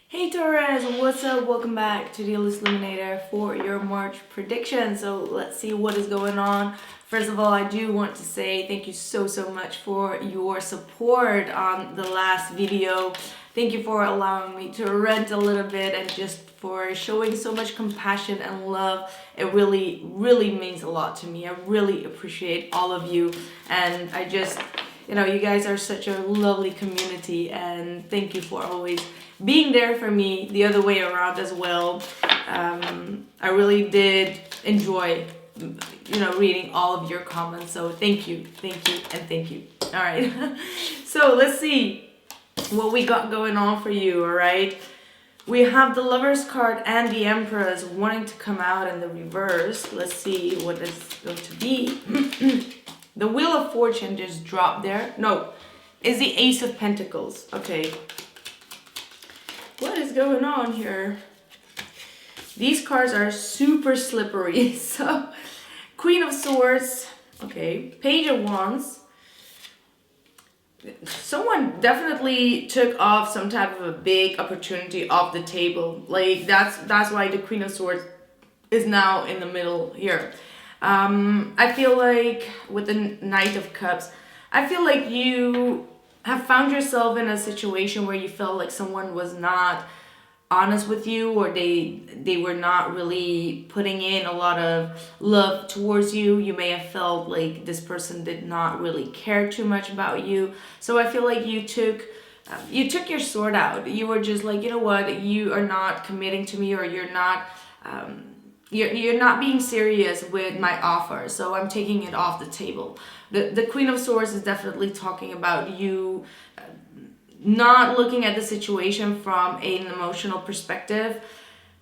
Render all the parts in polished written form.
Hey Taurus, what's up? Welcome back to the Illest Illuminator for your March prediction. So let's see what is going on. First of all, I do want to say thank you so much for your support on the last video. Thank you for allowing me to rant a little bit and just for showing so much compassion and love. It really means a lot to me. I really appreciate all of you, and I just, you guys are such a lovely community, and thank you for always being there for me the other way around as well. I really did enjoy, reading all of your comments. So thank you, and thank you. All right. So let's see what we got going on for you. All right. We have the Lovers card and the Empress wanting to come out in the reverse. Let's see what it's going to be. The Wheel of Fortune just dropped there. No, it's the Ace of Pentacles. Okay. What is going on here? These cards are super slippery. So, Queen of Swords. Okay. Page of Wands. Someone definitely took off some type of a big opportunity off the table. Like, that's why the Queen of Swords is now in the middle here. I feel like with the Knight of Cups, I feel like you have found yourself in a situation where you felt like someone was not honest with you, or they were not really putting in a lot of love towards you. You may have felt like this person did not really care too much about you. So I feel like you took your sword out. You were just like, you know what, you are not committing to me, or you're not you're not being serious with my offer, so I'm taking it off the table. The Queen of Swords is definitely talking about you not looking at the situation from an emotional perspective,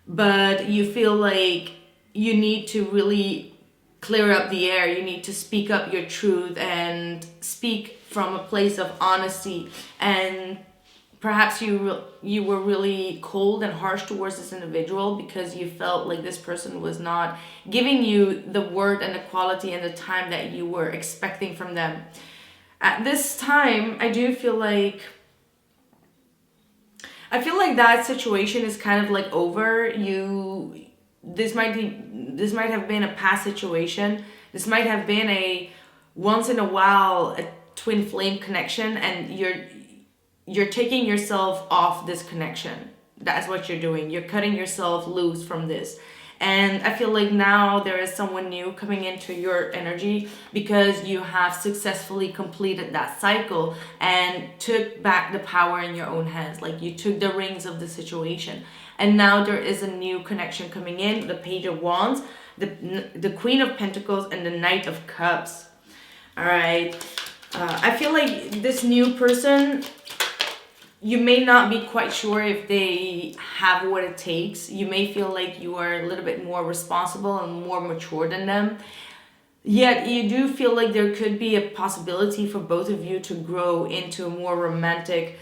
but you feel like you need to really clear up the air. You need to speak up your truth and speak from a place of honesty, and perhaps you were really cold and harsh towards this individual because you felt like this person was not giving you the worth and the quality and the time that you were expecting from them. At this time, I feel like that situation is kind of like over. This might have been a past situation. This might have been a once in a while a twin flame connection, and you're taking yourself off this connection. That's what you're doing. You're cutting yourself loose from this. And I feel like now there is someone new coming into your energy because you have successfully completed that cycle and took back the power in your own hands. Like, you took the reins of the situation. And now there is a new connection coming in. The Page of Wands, the Queen of Pentacles, and the Knight of Cups. All right. I feel like this new person, you may not be quite sure if they have what it takes. You may feel like you are a little bit more responsible and more mature than them. Yet you do feel like there could be a possibility for both of you to grow into a more romantic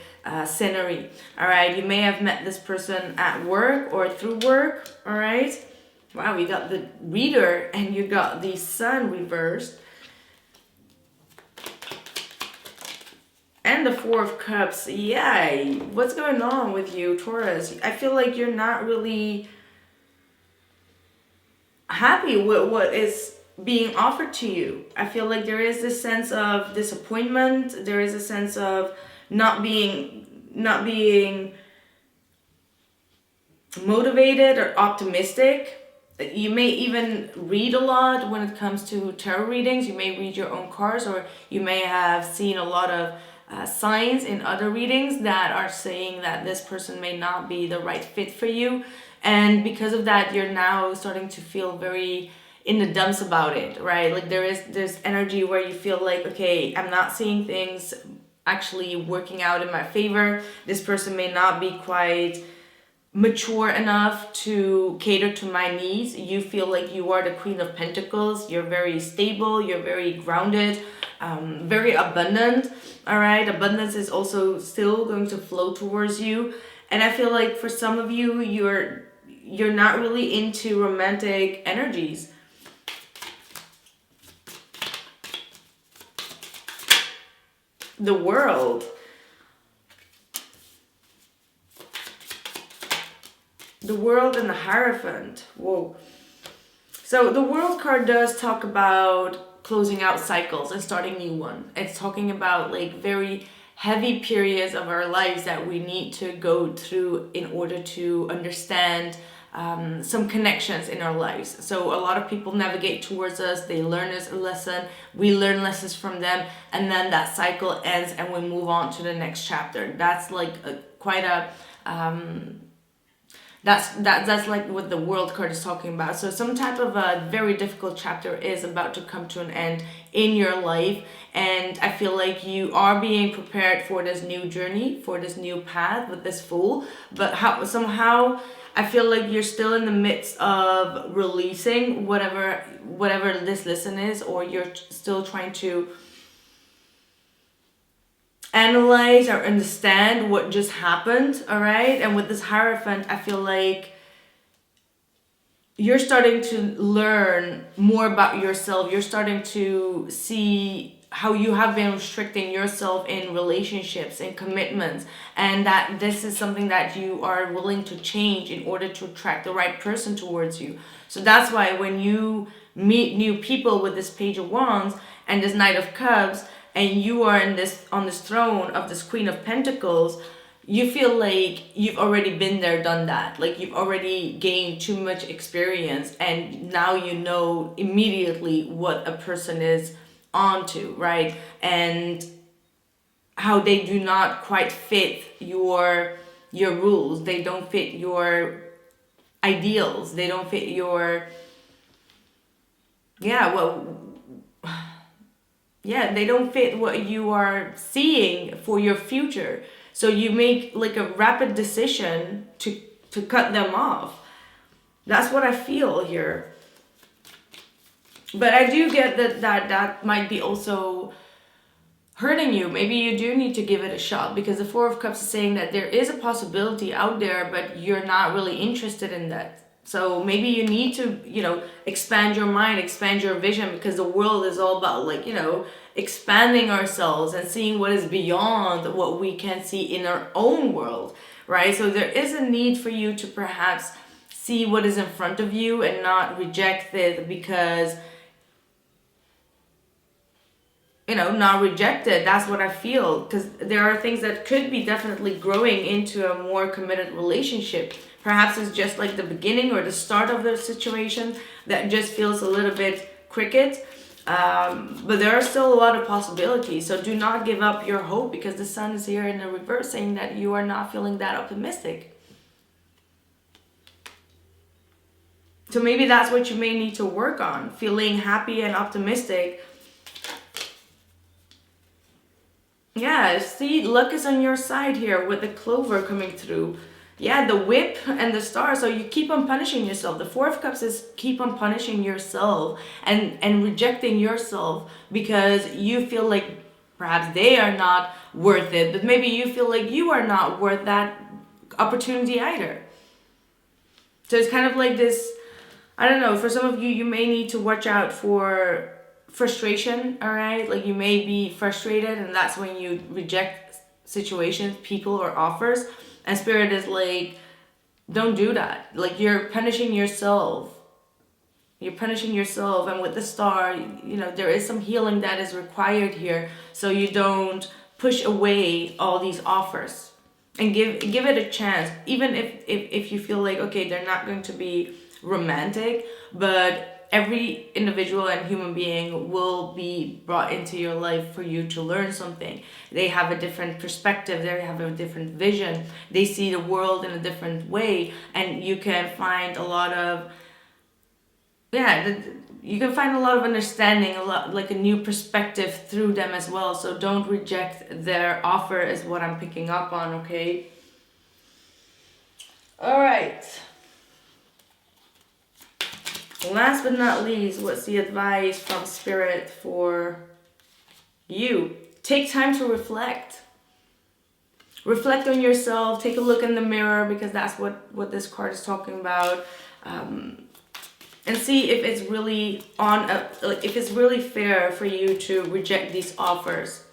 scenery. All right, you may have met this person at work or through work. All right. Wow, you got the Reader and you got the Sun reversed. And the Four of Cups. Yeah, what's going on with you, Taurus? I feel like you're not really happy with what is being offered to you. I feel like there is this sense of disappointment. There is a sense of not being motivated or optimistic. You may even read a lot when it comes to tarot readings. You may read your own cards, or you may have seen a lot of signs in other readings that are saying that this person may not be the right fit for you, and because of that you're now starting to feel very in the dumps about it, right? Like there's energy where you feel like, okay, I'm not seeing things actually working out in my favor. This person may not be quite mature enough to cater to my needs. You feel like you are the Queen of Pentacles. You're very stable, you're very grounded, very abundant. All right, abundance is also still going to flow towards you. And I feel like for some of you, you're not really into romantic energies. The World. The World and the Hierophant. Whoa. So the World card does talk about closing out cycles and starting new one. It's talking about like very heavy periods of our lives that we need to go through in order to understand some connections in our lives. So a lot of people navigate towards us, they learn us a lesson, we learn lessons from them, and then that cycle ends and we move on to the next chapter. That's like quite a that's like what the World card is talking about. So some type of a very difficult chapter is about to come to an end in your life, and I feel like you are being prepared for this new journey, for this new path with this Fool. But somehow I feel like you're still in the midst of releasing whatever this lesson is, or you're still trying to analyze or understand what just happened. All right, and with this Hierophant, I feel like you're starting to learn more about yourself. You're starting to see how you have been restricting yourself in relationships and commitments, and that this is something that you are willing to change in order to attract the right person towards you. So that's why when you meet new people with this Page of Wands and this Knight of Cups, and you are on this throne of this Queen of Pentacles, you feel like you've already been there, done that. Like you've already gained too much experience, and now you know immediately what a person is onto, right? And how they do not quite fit your rules. They don't fit your ideals. They don't fit your they don't fit what you are seeing for your future. So you make like a rapid decision to cut them off. That's what I feel here. But I do get that might be also hurting you. Maybe you do need to give it a shot, because the Four of Cups is saying that there is a possibility out there, but you're not really interested in that. So maybe you need to, expand your mind, expand your vision, because the world is all about expanding ourselves and seeing what is beyond what we can see in our own world, right? So there is a need for you to perhaps see what is in front of you and not reject it because, not reject it. That's what I feel, because there are things that could be definitely growing into a more committed relationship. Perhaps it's just like the beginning or the start of the situation that just feels a little bit cricket. But there are still a lot of possibilities. So do not give up your hope, because the Sun is here in the reverse saying that you are not feeling that optimistic. So maybe that's what you may need to work on, feeling happy and optimistic. Yeah, see, luck is on your side here with the Clover coming through. Yeah, the Whip and the Star. So you keep on punishing yourself. The Four of Cups is keep on punishing yourself and rejecting yourself because you feel like perhaps they are not worth it. But maybe you feel like you are not worth that opportunity either. So it's kind of like this, I don't know, for some of you, you may need to watch out for frustration, all right? Like you may be frustrated, and that's when you reject situations, people, or offers. And Spirit is like, don't do that. Like you're punishing yourself. You're punishing yourself. And with the Star, there is some healing that is required here. So you don't push away all these offers. And give it a chance. Even if you feel like, okay, they're not going to be romantic, but every individual and human being will be brought into your life for you to learn something. They have a different perspective. They have a different vision. They see the world in a different way. And you can find a lot of, understanding, a lot like a new perspective through them as well. So don't reject their offer is what I'm picking up on, okay? All right. Last but not least, what's the advice from Spirit for you? Take time to reflect. Reflect on yourself. Take a look in the mirror, because that's what this card is talking about. And see if it's really if it's really fair for you to reject these offers.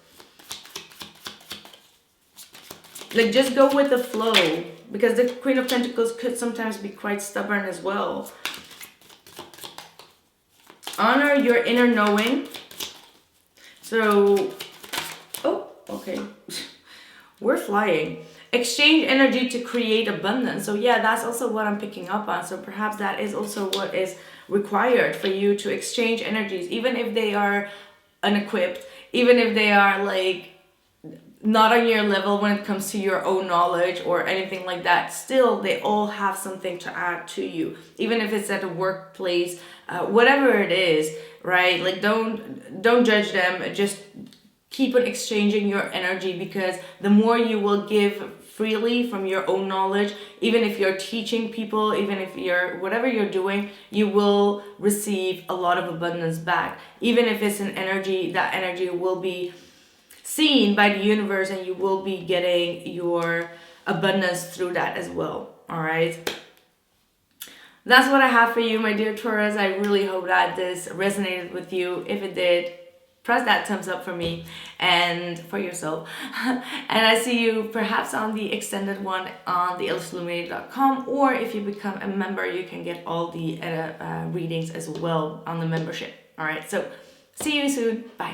Like, just go with the flow, because the Queen of Pentacles could sometimes be quite stubborn as well. Honor your inner knowing. So, oh, okay. We're flying. Exchange energy to create abundance. So yeah, that's also what I'm picking up on. So perhaps that is also what is required for you, to exchange energies, even if they are unequipped, even if they are like not on your level when it comes to your own knowledge or anything like that. Still, they all have something to add to you, even if it's at a workplace, whatever it is, right? Like, don't judge them. Just keep on exchanging your energy, because the more you will give freely from your own knowledge, even if you're teaching people, even if you're whatever you're doing, you will receive a lot of abundance back. Even if it's an energy, that energy will be seen by the universe, and you will be getting your abundance through that as well. All right, that's what I have for you, my dear Taurus. I really hope that this resonated with you. If it did, press that thumbs up for me and for yourself. And I see you perhaps on the extended one on the illustluminated.com, or if you become a member, you can get all the readings as well on the membership. All right, so see you soon. Bye.